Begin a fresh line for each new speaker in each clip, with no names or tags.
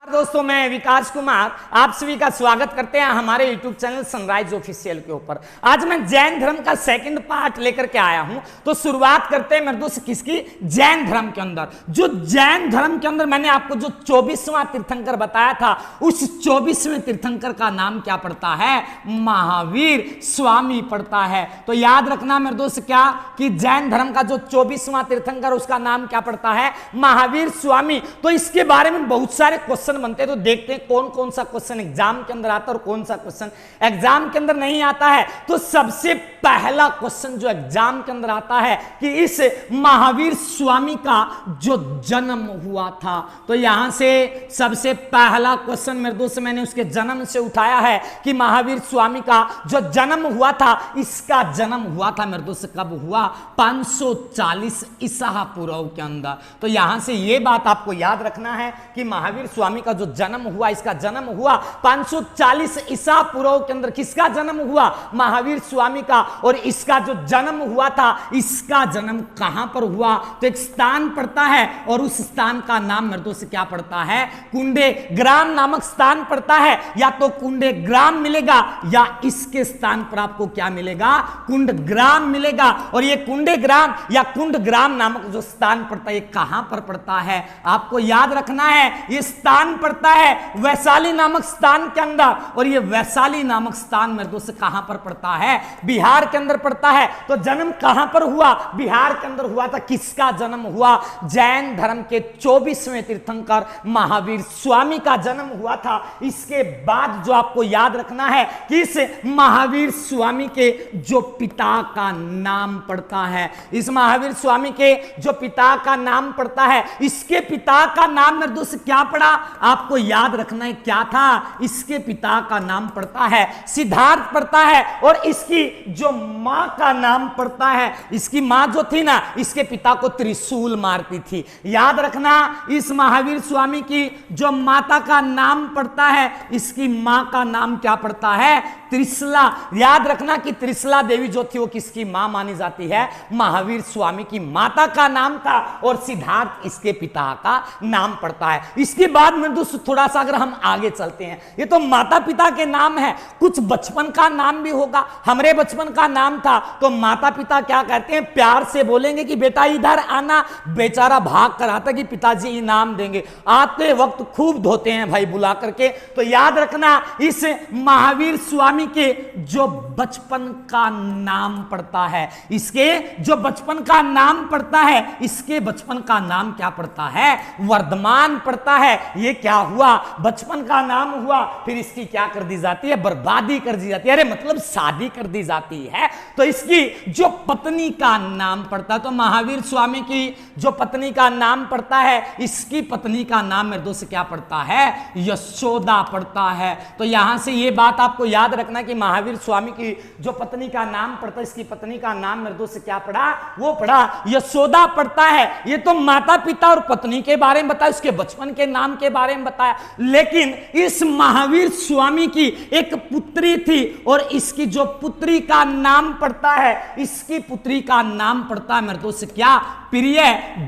दोस्तों, मैं विकास कुमार आप सभी का स्वागत करते हैं हमारे YouTube चैनल सनराइज ऑफिशियल के ऊपर। आज मैं जैन धर्म का सेकंड पार्ट लेकर के आया हूं। तो शुरुआत करते हैं मेरे दोस्त किसकी, जैन धर्म के अंदर। जो जैन धर्म के अंदर मैंने आपको जो 24वां तीर्थंकर बताया था, उस 24वें तीर्थंकर का नाम क्या पड़ता है, महावीर स्वामी पड़ता है। तो याद रखना मेरे दोस्त क्या कि जैन धर्म का जो 24वां तीर्थंकर उसका नाम क्या पड़ता है, महावीर स्वामी। तो इसके बारे में बहुत सारे क्वेश्चन बनते हैं, तो देखते हैं कौन कौन सा क्वेश्चन एग्जाम के अंदर आता है और कौन सा क्वेश्चन एग्जाम के अंदर नहीं आता है। तो सबसे पहला क्वेश्चन जो एग्जाम के अंदर आता है कि इस महावीर स्वामी का जो जन्म हुआ था, तो यहां से सबसे पहला क्वेश्चन मेरे दोस्त मैंने उसके जन्म से उठाया है कि महावीर स्वामी का जो जन्म हुआ था, इसका जन्म हुआ था मेरे दोस्त कब हुआ, 540 ईसा पूर्व के अंदर। तो यहां से यह बात आपको याद रखना है कि महावीर स्वामी का जो जन्म हुआ, इसका जन्म हुआ 540 ईसा पूर्व के अंदर। किसका जन्म हुआ, महावीर स्वामी का। और इसका जो जन्म हुआ था, इसका जन्म कहां पर हुआ, तो एक स्थान पड़ता है और उस स्थान का नाम मेरे दोस्त क्या पड़ता है, कुंडे ग्राम नामक स्थान पड़ता है। या तो कुंडे ग्राम मिलेगा या इसके स्थान पर आपको क्या मिलेगा, कुंड ग्राम मिलेगा। और ये कुंडे ग्राम या कुंड ग्राम नामक जो स्थान पड़ता है, ये कहां पर पड़ता है, आपको याद रखना है। ये स्थान पड़ता है वैशाली नामक स्थान के अंदर। और ये वैशाली नामक स्थान मेरे दोस्त कहां पर पड़ता है, बिहार के अंदर पड़ता है। तो जन्म कहां पर हुआ, बिहार के अंदर हुआ था। किसका जन्म हुआ, जैन धर्म के 24वें तीर्थंकर महावीर स्वामी का जन्म हुआ था। इसके बाद जो आपको याद रखना है कि इस महावीर स्वामी के जो पिता का नाम पड़ता है, इस महावीर स्वामी के जो पिता का नाम पड़ता है, इसके पिता का नाम मेरे दोस्त क्या पड़ा, आपको याद रखना है क्या था, इसके पिता का नाम पड़ता है सिद्धार्थ पड़ता है। और इसकी जो मां का नाम पड़ता है, इसकी मां जो थी ना, इसके पिता को त्रिशूल मारती थी। याद रखना, इस महावीर स्वामी की जो माता का नाम पड़ता है, इसकी मां का नाम क्या पड़ता है, त्रिशला। याद रखना कि त्रिशला देवी जो थी वो किसकी मां मानी जाती है, महावीर स्वामी की माता का नाम था। और सिद्धार्थ इसके पिता का नाम पड़ता है। इसके बाद में दोस्तों थोड़ा सा अगर हम आगे चलते हैं, ये तो माता पिता के नाम है, कुछ बचपन का नाम भी होगा। हमारे बचपन का नाम था, तो माता पिता क्या कहते हैं, प्यार से बोलेंगे कि बेटा इधर आना। बेचारा भाग कर आता कि पिताजी इनाम देंगे, आते वक्त खूब धोते हैं भाई बुला करके। तो याद रखना, इस महावीर स्वामी के जो बचपन का नाम पड़ता है, इसके जो बचपन का नाम पड़ता है, इसके बचपन का नाम क्या पड़ता है, वर्धमान पड़ता है। ये क्या हुआ, बचपन का नाम हुआ, फिर इसकी क्या कर दी जाती है, बर्बादी कर दी जाती है, अरे मतलब शादी कर दी जाती है। तो इसकी जो पत्नी का नाम पड़ता है, तो महावीर स्वामी की जो पत्नी का नाम पड़ता है, इसकी पत्नी का नाम मेरे दोस्त क्या पड़ता है, यशोदा पड़ता है। तो यहां से ये बात आपको याद रखना कि महावीर स्वामी की जो पत्नी का नाम पड़ता है, इसकी पत्नी का नाम मेरे दोस्त क्या पड़ा, वो पड़ा यशोदा पड़ता है। ये तो माता पिता और पत्नी के बारे में बताया, उसके बचपन के नाम के बारे में बताया। लेकिन इस महावीर स्वामी की एक पुत्री थी और इसकी जो पुत्री का नाम पड़ता है, इसकी पुत्री का नाम पड़ता है मेरे दोस्त क्या, प्रिय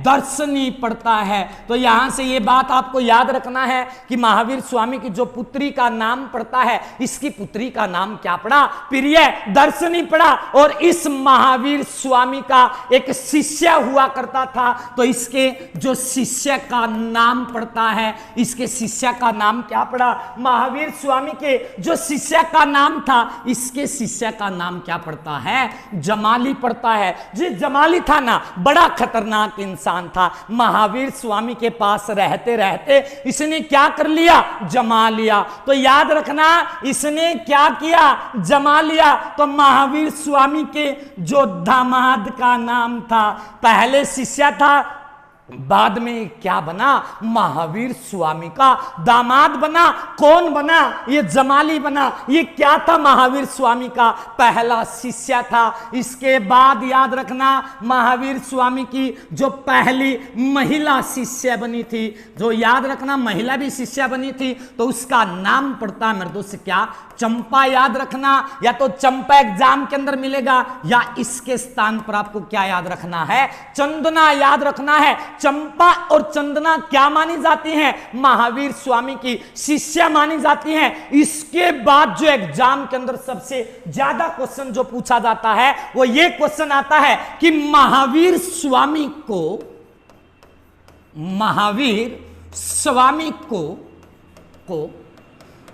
दर्शनी पड़ता है। तो यहां से यह बात आपको याद रखना है कि महावीर स्वामी की जो पुत्री का नाम पड़ता है, इसकी पुत्री का नाम क्या पड़ा, प्रिय दर्शनी पड़ा। और इस महावीर स्वामी का एक शिष्य हुआ करता था, तो इसके जो शिष्य का नाम पड़ता है, इसके शिष्य का नाम क्या पड़ा, महावीर स्वामी के जो शिष्य का नाम था, इसके शिष्य का नाम क्या पड़ता है, जमाली पड़ता है। जी जमाली था ना, बड़ा खतरनाक इंसान था। महावीर स्वामी के पास रहते रहते इसने क्या कर लिया, जमा लिया। तो याद रखना, इसने क्या किया, जमा लिया। तो महावीर स्वामी के जो दामाद का नाम था, पहले शिष्य था, बाद में क्या बना, महावीर स्वामी का दामाद बना। कौन बना, ये जमाली बना। ये क्या था, महावीर स्वामी का पहला शिष्य था। इसके बाद याद रखना, महावीर स्वामी की जो पहली महिला शिष्य बनी थी, जो याद रखना महिला भी शिष्य बनी थी, तो उसका नाम पड़ता है मेरे दोस्त क्या, चंपा। याद रखना, या तो चंपा एग्जाम के अंदर मिलेगा, या इसके स्थान पर आपको क्या याद रखना है, चंदना याद रखना है। चंपा और चंदना क्या मानी जाती हैं? महावीर स्वामी की शिष्या मानी जाती हैं। इसके बाद जो एग्जाम के अंदर सबसे ज्यादा क्वेश्चन जो पूछा जाता है वो ये क्वेश्चन आता है कि महावीर स्वामी को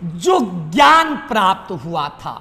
जो ज्ञान प्राप्त हुआ था,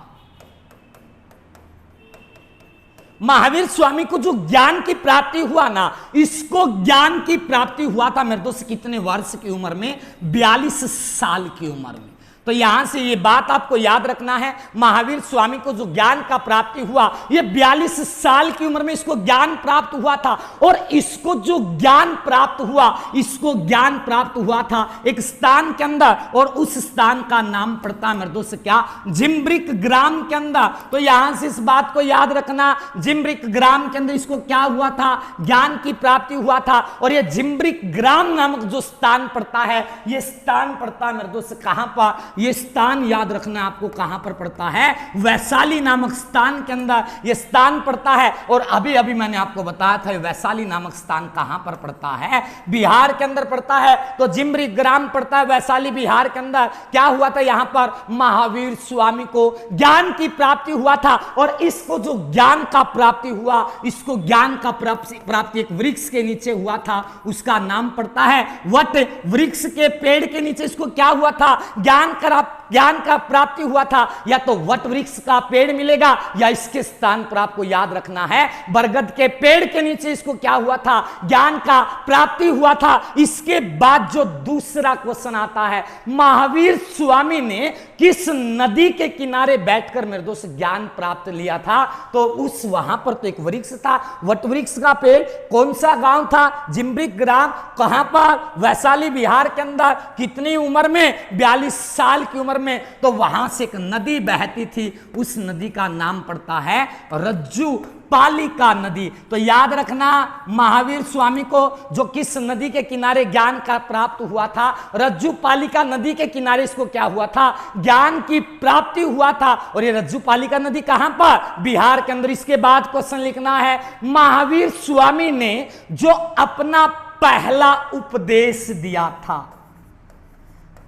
महावीर स्वामी को जो ज्ञान की प्राप्ति हुआ ना, इसको ज्ञान की प्राप्ति हुआ था मेरे दोस्त कितने वर्ष की उम्र में? 42 साल की उम्र में। तो यहां से ये बात आपको याद रखना है, महावीर स्वामी को जो ज्ञान का प्राप्ति हुआ, ये 42 साल की उम्र में इसको ज्ञान प्राप्त हुआ था। और इसको जो ज्ञान प्राप्त हुआ, इसको ज्ञान प्राप्त हुआ था एक स्थान के अंदर, और उस स्थान का नाम पड़ता है मेरे दोस्त क्या? जिम्ब्रिक ग्राम के अंदर। तो यहां से इस बात को याद रखना, जिम्ब्रिक ग्राम के अंदर इसको क्या हुआ था? ज्ञान की प्राप्ति हुआ था। और ये जिम्ब्रिक ग्राम नामक जो स्थान पड़ता है, ये स्थान पड़ता है मेरे दोस्त कहां पर? ये स्थान याद रखना आपको कहां पर पड़ता है? वैशाली नामक स्थान के अंदर ये स्थान पड़ता है। और अभी अभी मैंने आपको बताया था वैशाली नामक स्थान कहां पर पड़ता है? बिहार के अंदर पड़ता है। तो जिम्ब्रिक ग्राम पड़ता है वैशाली बिहार के अंदर। क्या हुआ था यहां पर? महावीर स्वामी को ज्ञान की प्राप्ति हुआ था। और इसको जो ज्ञान का प्राप्ति हुआ, इसको ज्ञान का प्राप्ति एक वृक्ष के नीचे हुआ था, उसका नाम पड़ता है वट वृक्ष के पेड़ के नीचे इसको क्या हुआ था? ज्ञान का प्राप्ति हुआ था। या तो वट वृक्ष का पेड़ मिलेगा, या इसके स्थान पर आपको याद रखना है बरगद के पेड़ के नीचे इसको क्या हुआ था? ज्ञान का प्राप्ति हुआ था। इसके बाद जो दूसरा क्वेश्चन आता है, महावीर स्वामी ने किस नदी के किनारे बैठकर मेरे दोस्त ज्ञान प्राप्त लिया था? तो उस वहां पर तो एक वृक्ष था, वट वृक्ष का पेड़। कौन सा गांव था? जिम्ब्रिक ग्राम। कहां पर? वैशाली बिहार के अंदर। कितनी उम्र में? 42 साल की उम्र में। तो वहां से एक नदी बहती थी, उस नदी का नाम पड़ता है रज्जू पालिका नदी। तो याद रखना, महावीर स्वामी को जो किस नदी के किनारे ज्ञान का प्राप्त हुआ था? रज्जू पालिका नदी के किनारे इसको क्या हुआ था? ज्ञान की प्राप्ति हुआ था। और ये रज्जू पालिका नदी कहां पर? बिहार के अंदर। इसके बाद क्वेश्चन लिखना है, महावीर स्वामी ने जो अपना पहला उपदेश दिया था,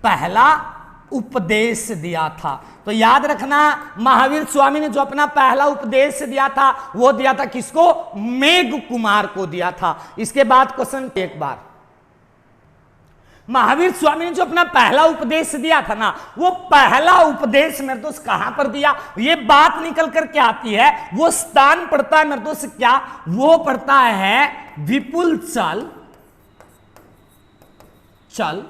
पहला उपदेश दिया था। तो याद रखना, महावीर स्वामी ने जो अपना पहला उपदेश दिया था, वो दिया था किसको? मेघ कुमार को दिया था। इसके बाद क्वेश्चन एक बार, महावीर स्वामी ने जो अपना पहला उपदेश दिया था ना, वो पहला उपदेश मेरे दोस्त कहां पर दिया? ये बात निकल करके आती है, वो स्थान पड़ता है मेरे दोस्त क्या? वो पड़ता है विपुल चल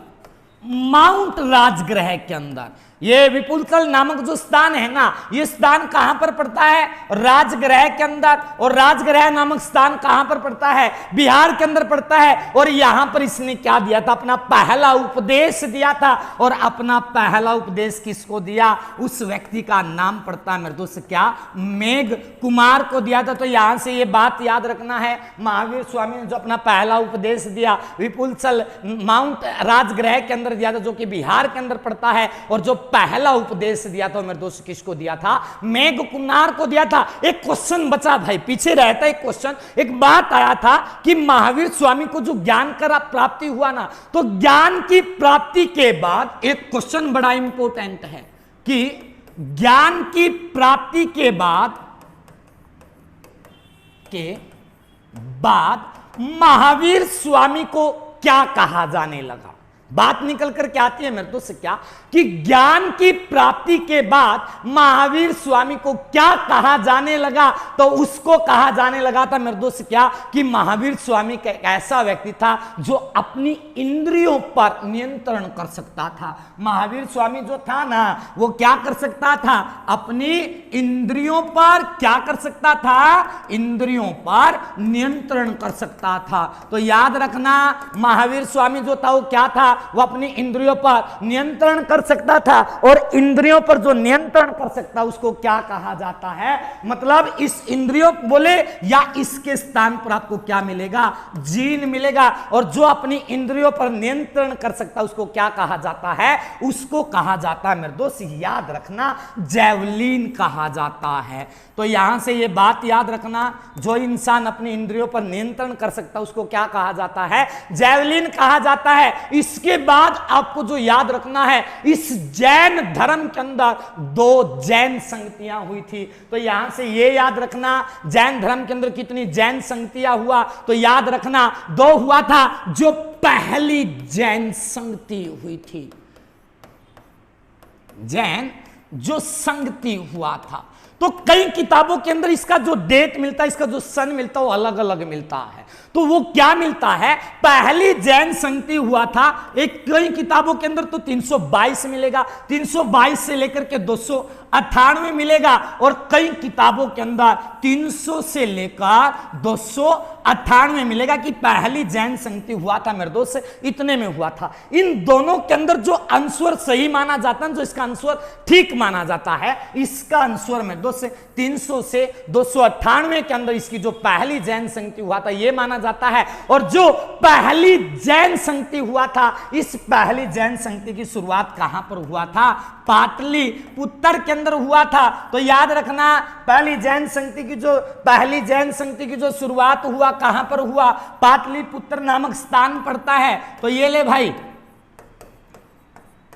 माउंट राजगृह के अंदर। ये विपुलकल नामक जो स्थान है ना, ये स्थान कहां पर पड़ता है? राजगृह के अंदर। और राजगृह नामक स्थान कहां पर पड़ता है? बिहार के अंदर पड़ता है। और यहां पर इसने क्या दिया था? अपना पहला उपदेश दिया था। और अपना पहला उपदेश किसको दिया? उस व्यक्ति का नाम पड़ता है मेरे दोस्त क्या? मेघ कुमार को दिया था। तो यहां से ये बात याद रखना है, महावीर स्वामी ने जो अपना पहला उपदेश दिया विपुलचल माउंट राजगृह के अंदर दिया था, जो कि बिहार के अंदर पड़ता है। और जो पहला उपदेश दिया था मेरे दोस्त किसको दिया था? मेघ कुमार को दिया था। एक क्वेश्चन बचा भाई, पीछे रहता एक क्वेश्चन। एक बात आया था कि महावीर स्वामी को जो ज्ञान का प्राप्ति हुआ ना, तो ज्ञान की प्राप्ति के बाद एक क्वेश्चन बड़ा इंपॉर्टेंट है कि ज्ञान की प्राप्ति के बाद महावीर स्वामी को क्या कहा जाने लगा? बात निकल कर क्या आती है मेरे दोस्त क्या? कि ज्ञान की प्राप्ति के बाद महावीर स्वामी को क्या कहा जाने लगा? तो उसको कहा जाने लगा था मेरे दोस्त क्या? कि महावीर स्वामी का एक ऐसा व्यक्ति था जो अपनी इंद्रियों पर नियंत्रण कर सकता था। महावीर स्वामी जो था ना, वो क्या कर सकता था? अपनी इंद्रियों पर क्या कर सकता था? इंद्रियों पर नियंत्रण कर सकता था। तो याद रखना, महावीर स्वामी जो था वो क्या था? वो अपनी इंद्रियों पर नियंत्रण कर सकता था, और इंद्रियों पर जो नियंत्रण कर सकता उसको क्या कहा जाता है, मतलब इस इंद्रियों बोले या इसके स्थान पर आपको क्या मिलेगा, जीन मिलेगा। और जो अपनी इंद्रियों पर नियंत्रण कर सकता उसको क्या कहा जाता है, उसको कहा जाता है मेरे दोस्त, याद रखना, जैवलिन कहा जाता है। तो यहां से ये बात याद रखना, जो इंसान अपनी इंद्रियों पर नियंत्रण कर सकता उसको क्या कहा जाता है, जैवलिन कहा जाता है। इसके बाद आपको जो याद रखना है, इस जैन धर्म के अंदर 2 जैन संगतियां हुई थी। तो यहां से ये याद रखना, जैन धर्म के अंदर कितनी जैन संगतियां हुआ, तो याद रखना 2 हुआ था। जो पहली जैन संगति हुई थी, जैन जो संगति हुआ था, तो कई किताबों के अंदर इसका जो डेट मिलता है, इसका जो सन मिलता है वो अलग अलग मिलता है। तो वो क्या मिलता है, पहली जैन संगति हुआ था एक, कई किताबों के अंदर तो 322 मिलेगा, 322 से लेकर के 298 मिलेगा, और कई किताबों के अंदर 300 से लेकर 298 मिलेगा कि पहली जैन संगति हुआ था मेरे दोस्त, इतने में हुआ था। इन दोनों के अंदर जो आंसर सही माना जाता है, जो इसका आंसर ठीक माना जाता है, इसका आंसर मेरे दोस्त 300 से 298 के अंदर इसकी जो पहली जैन संगति हुआ था ये माना जाता है। और जो पहली जैन संगति हुआ था, इस पहली जैन संगति की शुरुआत कहां पर हुआ था, पाटलिपुत्र के अंदर हुआ था। तो याद रखना, पहली जैन संगति की जो शुरुआत हुआ कहां पर हुआ, पाटलिपुत्र नामक स्थान पड़ता है। तो ये ले भाई,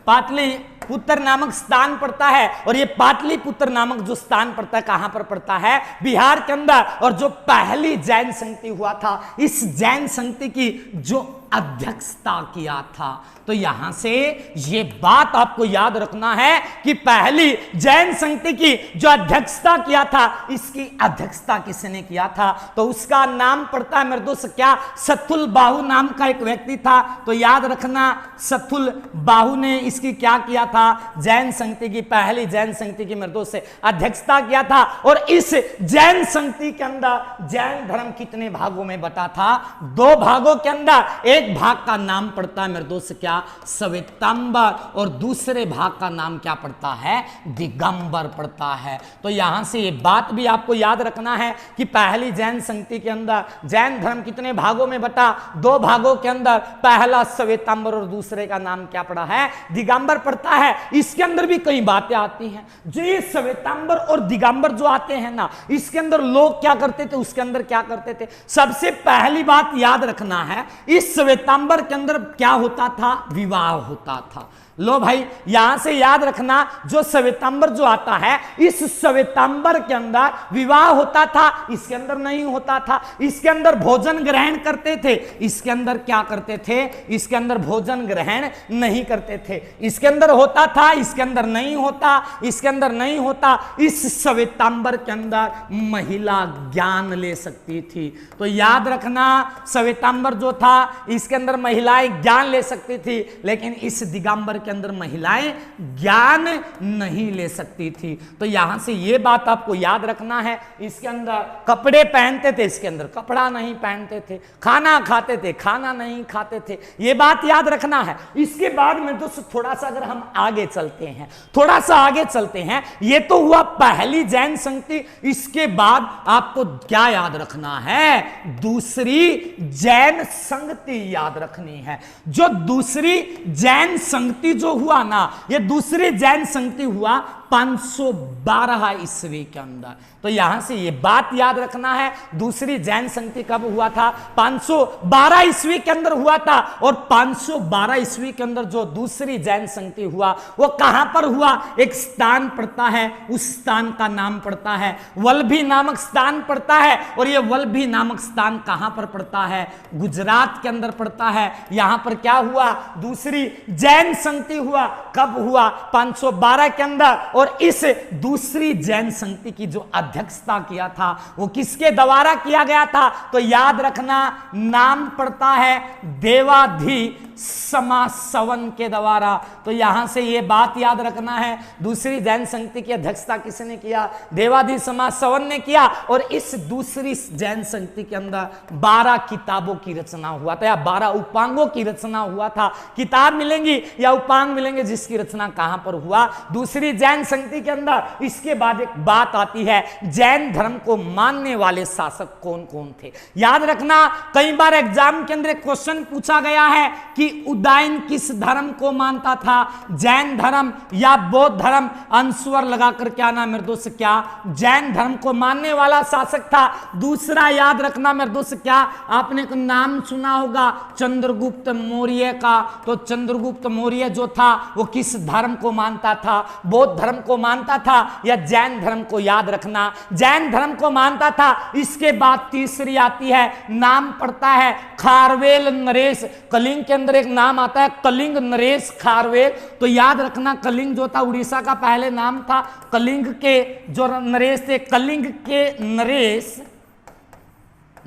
पाटलिपुत्र नामक स्थान पड़ता है, और ये पाटलिपुत्र नामक जो स्थान पड़ता है कहां पर पड़ता है, बिहार के अंदर। और जो पहली जैन संगति हुआ था, इस जैन संगति की जो अध्यक्षता किया था, तो यहां से ये बात आपको याद रखना है कि पहली जैन संगति की जो अध्यक्षता किया था, इसकी अध्यक्षता किसने किया था, तो उसका नाम पड़ता है मेरे दोस्त क्या, सथुल बाहु नाम का एक व्यक्ति था। तो याद रखना, सथुल बाहु ने इसकी क्या किया था, जैन संगति की, पहली जैन संगति की मेरे दोस्त से अध्यक्षता किया था। और इस जैन संगति के अंदर जैन धर्म कितने भागों में बटा था, 2 भागों के अंदर। एक भाग का नाम पड़ता है मेरे दोस्त क्या, श्वेतांबर, और दूसरे भाग का नाम क्या पड़ता है, दिगंबर पड़ता है। तो यहां से ये बात भी आपको याद रखना है कि पहली जैन संगति के अंदर जैन धर्म कितने भागों में बटा, 2 भागों के अंदर। पहला श्वेतांबर और दूसरे का नाम क्या पड़ा है, दिगंबर पड़ता है। इसके अंदर भी कई बातें आती हैं, जो ये श्वेतांबर और दिगंबर जो आते हैं ना, इसके अंदर लोग क्या करते थे, उसके अंदर क्या करते थे। सबसे पहली बात याद रखना है, इस श्वेतांबर के अंदर क्या होता था, विवाह होता था। लो भाई, यहां से याद रखना, जो श्वेतांबर जो आता है, इस श्वेतांबर के अंदर विवाह होता था, इसके अंदर नहीं होता था। इसके अंदर भोजन ग्रहण करते थे, इसके अंदर क्या करते थे, इसके अंदर भोजन ग्रहण नहीं करते थे। इसके अंदर होता था, इसके अंदर नहीं होता, इसके अंदर नहीं होता। इस श्वेतांबर के अंदर महिला ज्ञान ले सकती थी। तो याद रखना, श्वेतांबर जो था, इसके अंदर महिलाएं ज्ञान ले सकती थी, लेकिन इस दिगंबर के अंदर महिलाएं ज्ञान नहीं ले सकती थी। तो यहां से यह बात आपको याद रखना है। इसके अंदर कपड़े पहनते थे, इसके अंदर कपड़ा नहीं पहनते थे, खाना खाते थे, खाना नहीं खाते थे, यह बात याद रखना है। इसके बाद में दोस्तों थोड़ा सा अगर हम आगे चलते हैं, थोड़ा सा आगे चलते हैं, यह तो हुआ पहली जैन संगति। इसके बाद आपको क्या याद रखना है, दूसरी जैन संगति याद रखनी है। जो दूसरी जैन संगति जो हुआ ना, ये दूसरी जैन संगति हुआ 512 ईस्वी के अंदर। तो यहां से ये बात याद रखना है, दूसरी जैन संगति कब हुआ था, 512 ईस्वी के अंदर हुआ था। और 512 ईस्वी के अंदर जो दूसरी जैन संगति हुआ वो कहां पर हुआ, एक स्थान पड़ता है, उस स्थान का नाम पड़ता है वल्लभी नामक स्थान पड़ता है। और ये वल्लभी नामक स्थान कहां पर पड़ता है, गुजरात के अंदर पड़ता है। यहां पर क्या हुआ, दूसरी जैन संगति हुआ, कब हुआ, 512 के अंदर। और इस दूसरी जैन संगति की जो अध्यक्षता किया था वो किसके द्वारा किया गया था, तो याद रखना नाम पड़ता है देवाधिदेव समासवन के द्वारा। तो यहां से ये बात याद रखना है, दूसरी जैन संगति की अध्यक्षता किसने किया? देवाधि समासवन ने किया। और इस दूसरी जैन संगति के अंदर 12 किताबों की रचना हुआ था, या 12 उपांगों की रचना हुआ था। किताब मिलेंगी या उपांग मिलेंगे जिसकी रचना कहां पर हुआ? दूसरी जैन संगति के अंदर। इसके बाद एक बात आती है, जैन धर्म को मानने वाले शासक कौन कौन थे? याद रखना, कई बार एग्जाम के अंदर क्वेश्चन पूछा गया है कि उदयन किस धर्म को मानता था, जैन धर्म या बौद्ध धर्म? अंशवर लगाकर क्या नाम मेरे दोस्त, क्या जैन धर्म को मानने वाला शासक था। दूसरा याद रखना मेरे दोस्त, क्या आपने एक नाम सुना होगा चंद्रगुप्त मौर्य का? तो चंद्रगुप्त मौर्य जो था वो किस धर्म को मानता था? बौद्ध धर्म को मानता था या जैन धर्म को? याद रखना, जैन धर्म को मानता था। इसके बाद तीसरी आती है, नाम पड़ता है खारवेल नरेश। कलिंग के अंदर एक नाम आता है कलिंग नरेश खारवेल। तो याद रखना, कलिंग जो था उड़ीसा का पहले नाम था। कलिंग के जो नरेश थे, कलिंग के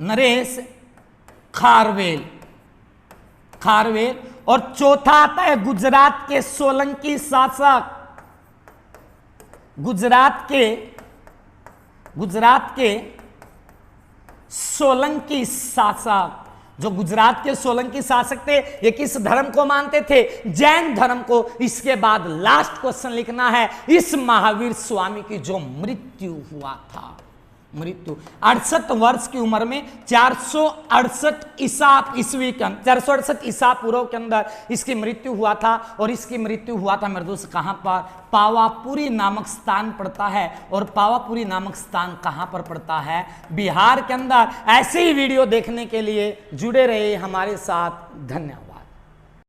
नरेश खारवेल। और चौथा आता है गुजरात के सोलंकी शासक। गुजरात के सोलंकी शासक। जो गुजरात के सोलंकी शासक थे, ये किस धर्म को मानते थे? जैन धर्म को। इसके बाद लास्ट क्वेश्चन लिखना है, इस महावीर स्वामी की जो मृत्यु हुआ था, मृत्यु 68 वर्ष की उम्र में 468 ईसा पूर्व के अंदर इसकी मृत्यु हुआ था। और इसकी मृत्यु हुआ था मेरे दोस्त कहां पर? पावापुरी नामक स्थान पड़ता है। और पावापुरी नामक स्थान कहां पर पड़ता है? बिहार के अंदर। ऐसे ही वीडियो देखने के लिए जुड़े रहे हमारे साथ। धन्यवाद।